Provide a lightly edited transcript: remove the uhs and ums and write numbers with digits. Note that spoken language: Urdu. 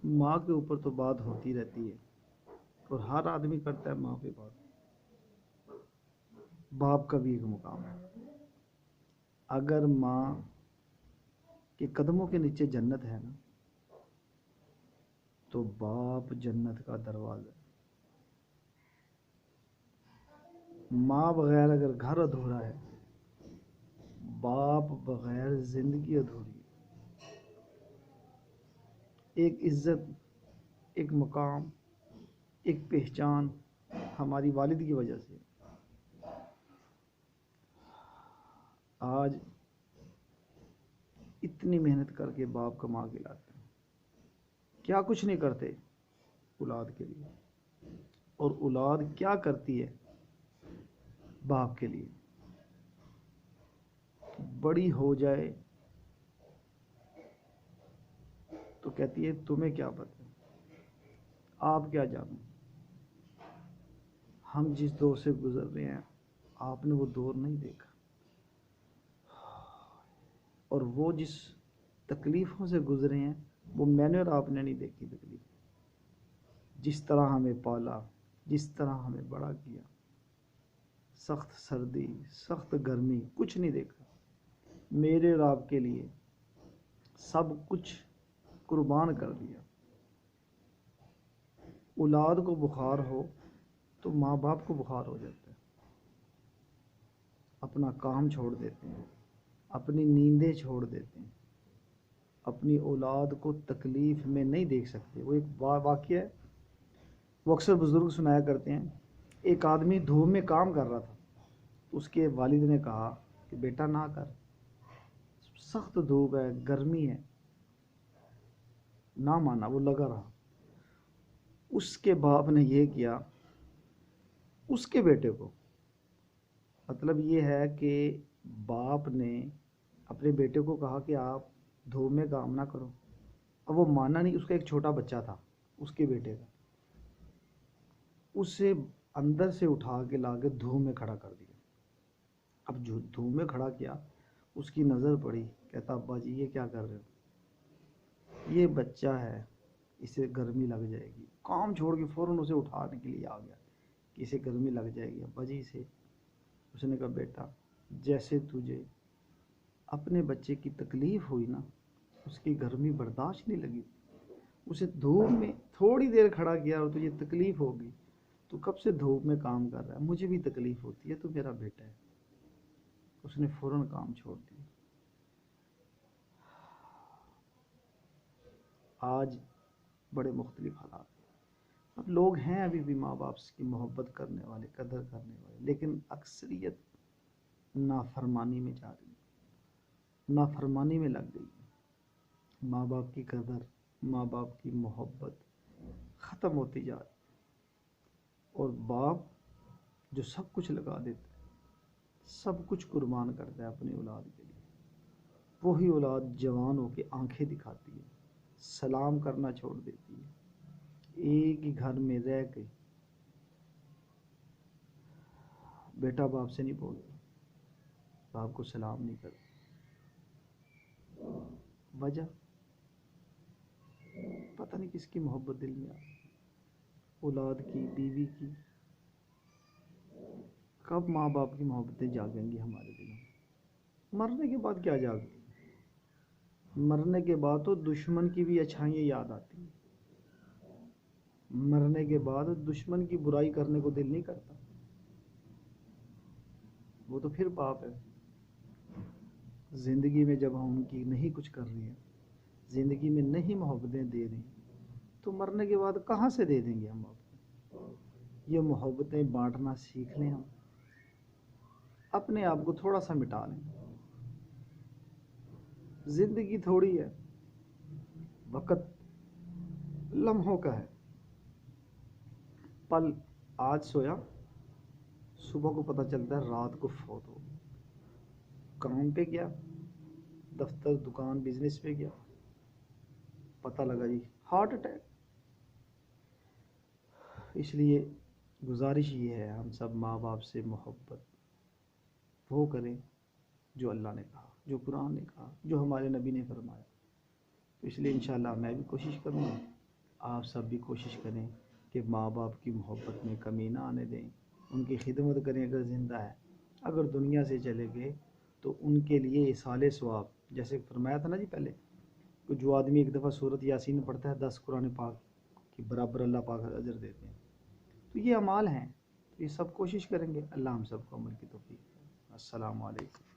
ماں کے اوپر تو بات ہوتی رہتی ہے اور ہر آدمی کرتا ہے ماں پہ بات. باپ کا بھی ایک مقام ہے. اگر ماں کے قدموں کے نیچے جنت ہے نا تو باپ جنت کا دروازہ. ماں بغیر اگر گھر ادھورا ہے، باپ بغیر زندگی ادھوری ہے. ایک عزت، ایک مقام، ایک پہچان ہماری والد کی وجہ سے. آج اتنی محنت کر کے باپ کما کے لاتے ہیں، کیا کچھ نہیں کرتے اولاد کے لیے، اور اولاد کیا کرتی ہے باپ کے لیے. بڑی ہو جائے تو کہتی ہے تمہیں کیا پتہ، آپ کیا جانو. ہم جس دور سے گزر رہے ہیں آپ نے وہ دور نہیں دیکھا، اور وہ جس تکلیفوں سے گزرے ہیں وہ میں نے اور آپ نے نہیں دیکھی تکلیف. جس طرح ہمیں پالا، جس طرح ہمیں بڑا کیا، سخت سردی، سخت گرمی، کچھ نہیں دیکھا. میرے اور آپ کے لیے سب کچھ قربان کر دیا. اولاد کو بخار ہو تو ماں باپ کو بخار ہو جاتا ہے، اپنا کام چھوڑ دیتے ہیں، اپنی نیندیں چھوڑ دیتے ہیں، اپنی اولاد کو تکلیف میں نہیں دیکھ سکتے. وہ ایک واقعہ ہے، وہ اکثر بزرگ سنایا کرتے ہیں. ایک آدمی دھوپ میں کام کر رہا تھا، اس کے والد نے کہا کہ بیٹا نہ کر، سخت دھوپ ہے، گرمی ہے. نہ مانا، وہ لگا رہا. اس کے باپ نے یہ کیا اس کے بیٹے کو. مطلب یہ ہے کہ باپ نے اپنے بیٹے کو کہا کہ آپ دھوپ میں کام نہ کرو. اب وہ مانا نہیں. اس کا ایک چھوٹا بچہ تھا اس کے بیٹے کا، اسے اندر سے اٹھا کے لا کے دھوپ میں کھڑا کر دیا. اب جو دھوپ میں کھڑا کیا، اس کی نظر پڑی، کہتا ابا جی یہ کیا کر رہے ہو، یہ بچہ ہے، اسے گرمی لگ جائے گی. کام چھوڑ کے فوراً اسے اٹھانے کے لیے آ گیا کہ اسے گرمی لگ جائے گی ابا جی سے. اس نے کہا بیٹا جیسے تجھے اپنے بچے کی تکلیف ہوئی نا، اس کی گرمی برداشت نہیں لگی، اسے دھوپ میں تھوڑی دیر کھڑا کیا اور تجھے تکلیف ہوگی، تو کب سے دھوپ میں کام کر رہا ہے، مجھے بھی تکلیف ہوتی ہے، تو میرا بیٹا ہے. اس نے فوراً کام چھوڑ دیا. آج بڑے مختلف حالات. اب لوگ ہیں ابھی بھی ماں باپ کی محبت کرنے والے، قدر کرنے والے، لیکن اکثریت نافرمانی میں جا رہی ہے، نافرمانی میں لگ گئی ہے. ماں باپ کی قدر، ماں باپ کی محبت ختم ہوتی جا رہی ہے. اور باپ جو سب کچھ لگا دیتا ہے، سب کچھ قربان کرتا ہے اپنی اولاد کے لیے، وہی اولاد جوان ہو کے آنکھیں دکھاتی ہے، سلام کرنا چھوڑ دیتی ہے. ایک ہی گھر میں رہ کے بیٹا باپ سے نہیں بولتا، باپ کو سلام نہیں کرتا. وجہ پتہ نہیں کس کی محبت دل میں آ رہی، اولاد کی، بیوی کی. کب ماں باپ کی محبتیں جاگیں گی ہمارے دلوں میں؟ مرنے کے بعد کیا جاگتی؟ مرنے کے بعد تو دشمن کی بھی اچھائیاں یاد آتی ہیں. مرنے کے بعد دشمن کی برائی کرنے کو دل نہیں کرتا. وہ تو پھر پاپ ہے. زندگی میں جب ہم ان کی نہیں کچھ کر رہے ہیں، زندگی میں نہیں محبتیں دے رہے ہیں، تو مرنے کے بعد کہاں سے دے دیں گے ہم محبتیں؟ یہ محبتیں بانٹنا سیکھ لیں، ہم اپنے آپ کو تھوڑا سا مٹا لیں. زندگی تھوڑی ہے، وقت لمحوں کا ہے. پل آج سویا، صبح کو پتہ چلتا ہے رات کو فوت ہو. کام پہ گیا، دفتر، دکان، بزنس پہ گیا، پتہ لگا جی ہارٹ اٹیک. اس لیے گزارش یہ ہے ہم سب ماں باپ سے محبت وہ کریں جو اللہ نے کہا، جو قرآن نے کہا، جو ہمارے نبی نے فرمایا. تو اس لیے انشاءاللہ میں بھی کوشش کروں گا آپ سب بھی کوشش کریں کہ ماں باپ کی محبت میں کمی نہ آنے دیں، ان کی خدمت کریں اگر زندہ ہے، اگر دنیا سے چلے گئے تو ان کے لیے ایصال ثواب، جیسے فرمایا تھا نا جی پہلے، کہ جو آدمی ایک دفعہ سورت یاسین پڑھتا ہے 10 قرآن پاک کے برابر اللہ پاک اجر دیتے ہیں۔ تو یہ اعمال ہیں، تو یہ سب کوشش کریں گے، اللہ ہم سب کو عمل کی توفیق دے۔ السلام علیکم۔